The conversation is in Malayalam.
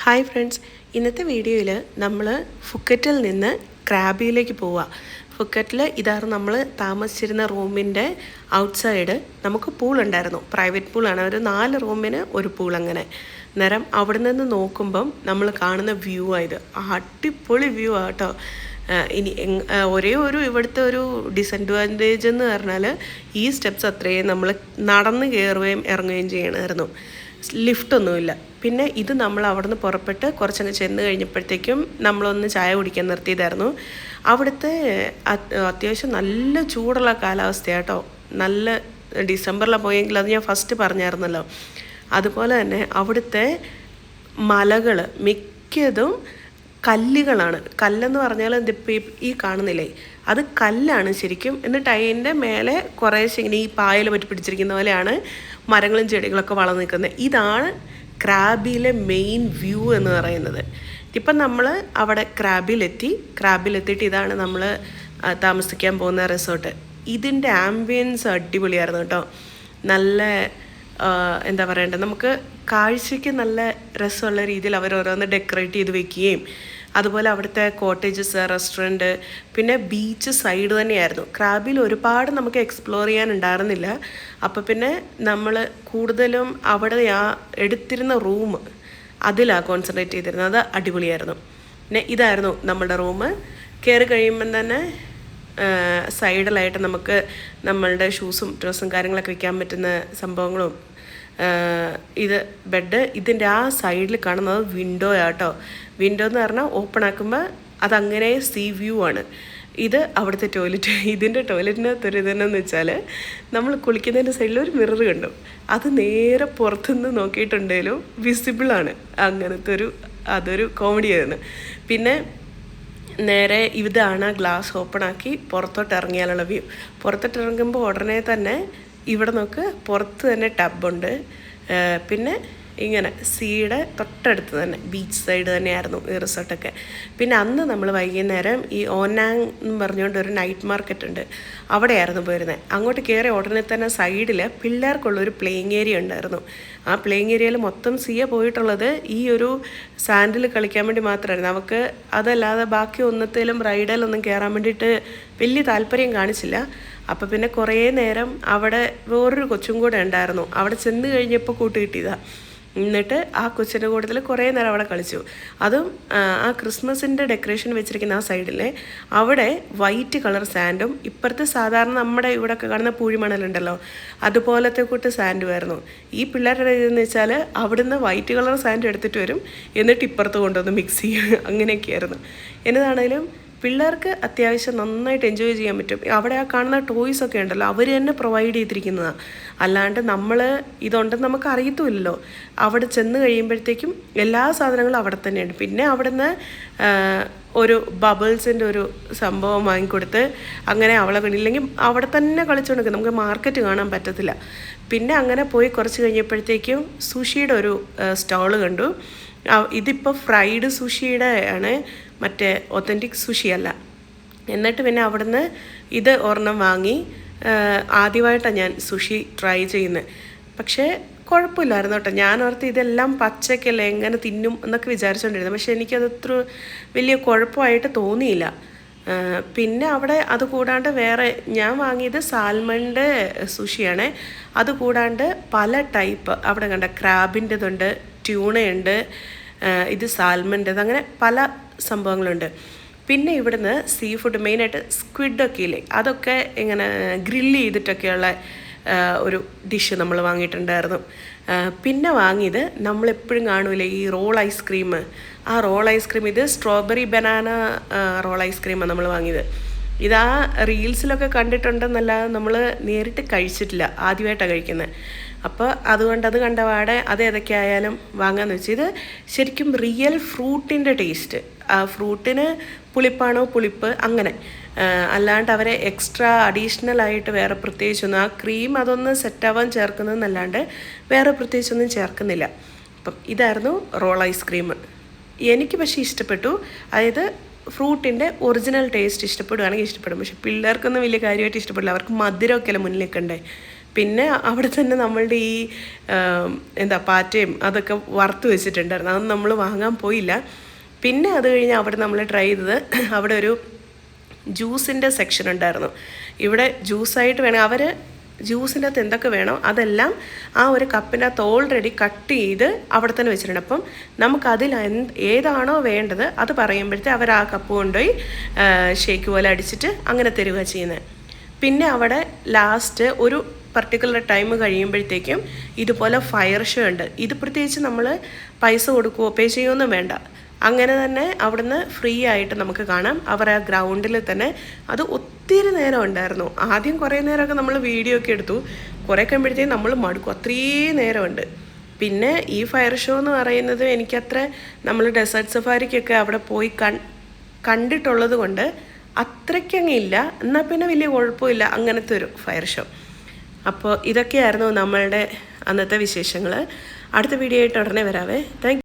ഹായ് ഫ്രണ്ട്സ്, ഇന്നത്തെ വീഡിയോയിൽ നമ്മൾ ഫുക്കറ്റിൽ നിന്ന് ക്രാബിയിലേക്ക് പോവുക. ഫുക്കറ്റിൽ ഇതായിരുന്നു നമ്മൾ താമസിച്ചിരുന്ന റൂമിൻ്റെ ഔട്ട്സൈഡ്. നമുക്ക് പൂളുണ്ടായിരുന്നു, പ്രൈവറ്റ് പൂളാണ്. ഒരു 4 റൂമിന് ഒരു പൂൾ. അങ്ങനെ നേരം അവിടെ നിന്ന് നോക്കുമ്പം നമ്മൾ കാണുന്ന വ്യൂ ആയത് അടിപൊളി വ്യൂ ആട്ടോ. ഇനി ഒരേ ഒരു ഇവിടുത്തെ ഒരു ഡിസഡ്വാൻറ്റേജ് എന്ന് പറഞ്ഞാൽ ഈ സ്റ്റെപ്സ് അത്രയും നമ്മൾ നടന്ന് കയറുകയും ഇറങ്ങുകയും ചെയ്യണമായിരുന്നു. ലിഫ്റ്റൊന്നുമില്ല. പിന്നെ ഇത് നമ്മൾ അവിടെ നിന്ന് പുറപ്പെട്ട് കുറച്ചങ്ങ് ചെന്ന് കഴിഞ്ഞപ്പോഴത്തേക്കും നമ്മളൊന്ന് ചായ കുടിക്കാൻ നിർത്തിയതായിരുന്നു. അവിടുത്തെ അത്യാവശ്യം നല്ല ചൂടുള്ള കാലാവസ്ഥയാട്ടോ. നല്ല ഡിസംബറിലാണ് പോയെങ്കിൽ അത് ഞാൻ ഫസ്റ്റ് പറഞ്ഞായിരുന്നല്ലോ. അതുപോലെ തന്നെ അവിടുത്തെ മലകൾ മിക്കതും കല്ലുകളാണ്. കല്ലെന്ന് പറഞ്ഞാൽ ഇതിപ്പോൾ ഈ കാണുന്നില്ലേ, അത് കല്ലാണ് ശരിക്കും. എന്നിട്ട് അതിൻ്റെ മേലെ കുറേശ്ശെ ഇങ്ങനെ ഈ പായൽ പറ്റി പിടിച്ചിരിക്കുന്ന പോലെയാണ് മരങ്ങളും ചെടികളൊക്കെ വളർന്നു നിൽക്കുന്നത്. ഇതാണ് ക്രാബിയിലെ മെയിൻ വ്യൂ എന്ന് പറയുന്നത്. ഇപ്പം നമ്മൾ അവിടെ ക്രാബിലെത്തിയിട്ട് ഇതാണ് നമ്മൾ താമസിക്കാൻ പോകുന്ന റിസോർട്ട്. ഇതിൻ്റെ ആംബിയൻസ് അടിപൊളിയായിരുന്നു കേട്ടോ. നല്ല എന്താ പറയണ്ടത്, നമുക്ക് കാഴ്ചയ്ക്ക് നല്ല രസമുള്ള രീതിയിൽ അവർ ഓരോന്ന് ഡെക്കറേറ്റ് ചെയ്ത് വെക്കുകയും, അതുപോലെ അവിടുത്തെ കോട്ടേജസ്, റെസ്റ്റോറൻറ്റ്, പിന്നെ ബീച്ച് സൈഡ് തന്നെയായിരുന്നു. ക്രാബിൽ ഒരുപാട് നമുക്ക് എക്സ്പ്ലോർ ചെയ്യാനുണ്ടായിരുന്നില്ല. അപ്പോൾ പിന്നെ നമ്മൾ കൂടുതലും അവിടെ എടുത്തിരുന്ന റൂം അതിലാണ് കോൺസെൻട്രേറ്റ് ചെയ്തിരുന്നത്. അത് അടിപൊളിയായിരുന്നു. പിന്നെ ഇതായിരുന്നു നമ്മളുടെ റൂം. കയറി കഴിയുമ്പം തന്നെ സൈഡിലായിട്ട് നമുക്ക് നമ്മളുടെ ഷൂസും ഡ്രസ്സും കാര്യങ്ങളൊക്കെ വയ്ക്കാൻ പറ്റുന്ന സംഭവങ്ങളും, ഇത് ബെഡ്. ഇതിൻ്റെ ആ സൈഡിൽ കാണുന്നത് വിൻഡോ ആട്ടോ. വിൻഡോ എന്ന് പറഞ്ഞാൽ ഓപ്പൺ ആക്കുമ്പോൾ അതങ്ങനെ സീ വ്യൂ ആണ്. ഇത് അവിടുത്തെ ടോയ്ലറ്റ്. ഇതിൻ്റെ ടോയ്ലറ്റിനകത്തൊരു ഇതെന്നു വെച്ചാൽ നമ്മൾ കുളിക്കുന്നതിൻ്റെ സൈഡിൽ ഒരു മിറർ കണ്ടു. അത് നേരെ പുറത്തുനിന്ന് നോക്കിയിട്ടുണ്ടെങ്കിലും വിസിബിളാണ്. അങ്ങനത്തെ അതൊരു കോമഡിയായിരുന്നു. പിന്നെ നേരെ ഇതാണ് ഗ്ലാസ് ഓപ്പൺ ആക്കി പുറത്തോട്ട് ഇറങ്ങിയാലുള്ള വ്യൂ. പുറത്തോട്ട് ഇറങ്ങുമ്പോൾ ഉടനെ തന്നെ ഇവിടെ നോക്ക്, പുറത്ത് തന്നെ ടബുണ്ട്. പിന്നെ ഇങ്ങനെ സീയുടെ തൊട്ടടുത്ത് തന്നെ ബീച്ച് സൈഡ് തന്നെയായിരുന്നു ഈ റിസോർട്ടൊക്കെ. പിന്നെ അന്ന് നമ്മൾ വൈകുന്നേരം ഈ ഓനാങ് എന്ന് പറഞ്ഞുകൊണ്ട് ഒരു നൈറ്റ് മാർക്കറ്റ് ഉണ്ട്, അവിടെയായിരുന്നു പോയിരുന്നത്. അങ്ങോട്ട് കയറി ഉടനെ തന്നെ സൈഡിൽ പിള്ളേർക്കുള്ളൊരു പ്ലേയിങ് ഏരിയ ഉണ്ടായിരുന്നു. ആ പ്ലേയിങ് ഏരിയയിൽ മൊത്തം സീയ പോയിട്ടുള്ളത് ഈ ഒരു സാൻഡിൽ കളിക്കാൻ വേണ്ടി മാത്രമായിരുന്നു. അവർക്ക് അതല്ലാതെ ബാക്കി ഒന്നത്തേലും റൈഡിലൊന്നും കയറാൻ വേണ്ടിയിട്ട് വലിയ താല്പര്യം കാണിച്ചില്ല. അപ്പോൾ പിന്നെ കുറേ നേരം അവിടെ വേറൊരു കൊച്ചും കൂടെ ഉണ്ടായിരുന്നു. അവിടെ ചെന്ന് കഴിഞ്ഞപ്പോൾ കൂട്ട് കിട്ടിയതാണ്. എന്നിട്ട് ആ കൊച്ചിൻ്റെ കൂട്ടത്തിൽ കുറേ നേരം അവിടെ കളിച്ചു. അതും ആ ക്രിസ്മസിൻ്റെ ഡെക്കറേഷൻ വെച്ചിരിക്കുന്ന ആ സൈഡിലെ അവിടെ വൈറ്റ് കളർ സാൻഡും ഇപ്പുറത്ത് സാധാരണ നമ്മുടെ ഇവിടെയൊക്കെ കാണുന്ന പൂഴിമണലുണ്ടല്ലോ അതുപോലത്തെ കൂട്ട് സാൻഡുമായിരുന്നു. ഈ പിള്ളേരുടെ ഇതെന്ന് വെച്ചാൽ അവിടുന്ന് വൈറ്റ് കളർ സാൻഡ് എടുത്തിട്ട് വരും, എന്നിട്ട് ഇപ്പുറത്ത് കൊണ്ടുവന്ന് മിക്സ് ചെയ്യും. അങ്ങനെയൊക്കെയായിരുന്നു. എന്നതാണേലും പിള്ളേർക്ക് അത്യാവശ്യം നന്നായിട്ട് എൻജോയ് ചെയ്യാൻ പറ്റും. അവിടെ ആ കാണുന്ന ടോയ്സൊക്കെ ഉണ്ടല്ലോ അവർ തന്നെ പ്രൊവൈഡ് ചെയ്തിരിക്കുന്നതാണ്. അല്ലാണ്ട് നമ്മൾ ഇതുണ്ടെന്ന് നമുക്ക് അറിയത്തുമില്ലല്ലോ. അവിടെ ചെന്ന് കഴിയുമ്പോഴത്തേക്കും എല്ലാ സാധനങ്ങളും അവിടെ തന്നെയുണ്ട്. പിന്നെ അവിടുന്ന് ഒരു ബബിൾസിൻ്റെ ഒരു സംഭവം വാങ്ങിക്കൊടുത്ത് അങ്ങനെ അവളെ കണ്ടില്ലെങ്കിൽ അവിടെ തന്നെ കളിച്ചുകൊണ്ടിരിക്കും. നമുക്ക് മാർക്കറ്റ് കാണാൻ പറ്റത്തില്ല. പിന്നെ അങ്ങനെ പോയി കുറച്ച് കഴിഞ്ഞപ്പോഴത്തേക്കും സുഷിയുടെ ഒരു സ്റ്റോള് കണ്ടു. ഇതിപ്പോൾ ഫ്രൈഡ് സുഷിയുടെ ആണ്, മറ്റേ ഒത്തൻറ്റിക് സുഷി അല്ല. എന്നിട്ട് പിന്നെ അവിടുന്ന് ഇത് ഒരെണ്ണം വാങ്ങി. ആദ്യമായിട്ടാണ് ഞാൻ സുഷി ട്രൈ ചെയ്യുന്നത്. പക്ഷേ കുഴപ്പമില്ലായിരുന്നു കേട്ടോ. ഞാനോർത്ത് ഇതെല്ലാം പച്ചക്കല്ലേ, എങ്ങനെ തിന്നും എന്നൊക്കെ വിചാരിച്ചുകൊണ്ടിരുന്നത്. പക്ഷേ എനിക്കതത്ര വലിയ കുഴപ്പമായിട്ട് തോന്നിയില്ല. പിന്നെ അവിടെ അതുകൂടാണ്ട് വേറെ ഞാൻ വാങ്ങിയത് സാൽമണിൻ്റെ സുഷിയാണ്. അതുകൂടാണ്ട് പല ടൈപ്പ് അവിടെ കണ്ട ക്രാബിൻ്റെതുണ്ട്, ട്യൂണയുണ്ട്, ഇത് സാൽമൻ്റെത്, അങ്ങനെ പല സംഭവങ്ങളുണ്ട്. പിന്നെ ഇവിടുന്ന് സീ ഫുഡ് മെയിനായിട്ട് സ്ക്വിഡൊക്കെ ഇല്ലേ, അതൊക്കെ ഇങ്ങനെ ഗ്രില്ല് ചെയ്തിട്ടൊക്കെയുള്ള ഒരു ഡിഷ് നമ്മൾ വാങ്ങിയിട്ടുണ്ടായിരുന്നു. പിന്നെ വാങ്ങിയത് നമ്മളെപ്പോഴും കാണൂലേ ഈ റോൾ ഐസ്ക്രീം. ആ റോൾ ഐസ്ക്രീം, ഇത് സ്ട്രോബെറി ബനാന റോൾ ഐസ്ക്രീമാണ് നമ്മൾ വാങ്ങിയത്. ഇതാ റീൽസിലൊക്കെ കണ്ടിട്ടുണ്ടെന്നല്ലാതെ നമ്മൾ നേരിട്ട് കഴിച്ചിട്ടില്ല, ആദ്യമായിട്ടാണ് കഴിക്കുന്നത്. അപ്പോൾ അതുകൊണ്ട് അത് കണ്ടപാടെ അത് ഏതൊക്കെ ആയാലും വാങ്ങാമെന്ന് വെച്ച്. ഇത് ശരിക്കും റിയൽ ഫ്രൂട്ടിൻ്റെ ടേസ്റ്റ്. ആ ഫ്രൂട്ടിന് പുളിപ്പാണോ പുളിപ്പ് അങ്ങനെ, അല്ലാണ്ട് അവരെ എക്സ്ട്രാ അഡീഷണലായിട്ട് വേറെ പ്രത്യേകിച്ചൊന്നും ആ ക്രീം അതൊന്ന് സെറ്റാവാൻ ചേർക്കുന്നതെന്നല്ലാണ്ട് വേറെ പ്രത്യേകിച്ചൊന്നും ചേർക്കുന്നില്ല. അപ്പം ഇതായിരുന്നു റോൾ ഐസ്ക്രീം. എനിക്ക് പക്ഷേ ഇഷ്ടപ്പെട്ടു. അതായത് ഫ്രൂട്ടിൻ്റെ ഒറിജിനൽ ടേസ്റ്റ് ഇഷ്ടപ്പെടുകയാണെങ്കിൽ ഇഷ്ടപ്പെടും. പക്ഷെ പിള്ളേർക്കൊന്നും വലിയ കാര്യമായിട്ട് ഇഷ്ടപ്പെടില്ല. അവർക്ക് മധുരമൊക്കെ അല്ലേ മുന്നിൽ നിൽക്കണ്ടേ. പിന്നെ അവിടെ തന്നെ നമ്മളുടെ ഈ എന്താ പാറ്റയും അതൊക്കെ വറുത്ത് വെച്ചിട്ടുണ്ടായിരുന്നു. അതൊന്നും നമ്മൾ വാങ്ങാൻ പോയില്ല. പിന്നെ അത് കഴിഞ്ഞ് അവിടെ നമ്മൾ ട്രൈ ചെയ്തത് അവിടെ ഒരു ജ്യൂസിൻ്റെ സെക്ഷൻ ഉണ്ടായിരുന്നു. ഇവിടെ ജ്യൂസായിട്ട് വേണം അവർ ജ്യൂസിൻ്റെ അകത്ത് എന്തൊക്കെ വേണോ അതെല്ലാം ആ ഒരു കപ്പിൻ്റെ അകത്ത് ഓൾറെഡി കട്ട് ചെയ്ത് അവിടെ തന്നെ വെച്ചിട്ടുണ്ട്. അപ്പം നമുക്കതിൽ ഏതാണോ വേണ്ടത് അത് പറയുമ്പോഴത്തേ അവർ ആ കപ്പ് കൊണ്ടുപോയി ഷേക്ക് പോലെ അടിച്ചിട്ട് അങ്ങനെ തരിക ചെയ്യുന്നത്. പിന്നെ അവിടെ ലാസ്റ്റ് ഒരു പർട്ടിക്കുലർ ടൈം കഴിയുമ്പോഴത്തേക്കും ഇതുപോലെ ഫയർ ഷോ ഉണ്ട്. ഇത് പ്രത്യേകിച്ച് നമ്മൾ പൈസ കൊടുക്കുകയോ പേ ചെയ്യുകയൊന്നും വേണ്ട, അങ്ങനെ തന്നെ അവിടുന്ന് ഫ്രീ ആയിട്ട് നമുക്ക് കാണാം. അവർ ആ ഗ്രൗണ്ടിൽ തന്നെ അത് ഒത്തിരി നേരം ഉണ്ടായിരുന്നു. ആദ്യം കുറേ നേരമൊക്കെ നമ്മൾ വീഡിയോ ഒക്കെ എടുത്തു. കുറേ കഴിയുമ്പോഴത്തേക്കും നമ്മൾ മടുക്കും, അത്രയും നേരമുണ്ട്. പിന്നെ ഈ ഫയർ ഷോ എന്ന് പറയുന്നത് എനിക്കത്ര നമ്മൾ ഡെസേർട്ട് സഫാരിക്കൊക്കെ അവിടെ പോയി കണ്ടിട്ടുള്ളത് കൊണ്ട് അത്രയ്ക്കങ്ങില്ല, എന്നാൽ പിന്നെ വലിയ കുഴപ്പമില്ല അങ്ങനത്തെ ഒരു ഫയർ ഷോ. അപ്പോൾ ഇതൊക്കെയായിരുന്നു നമ്മളുടെ അന്നത്തെ വിശേഷങ്ങൾ. അടുത്ത വീഡിയോ ആയിട്ട് ഉടനെ വരാവേ. താങ്ക്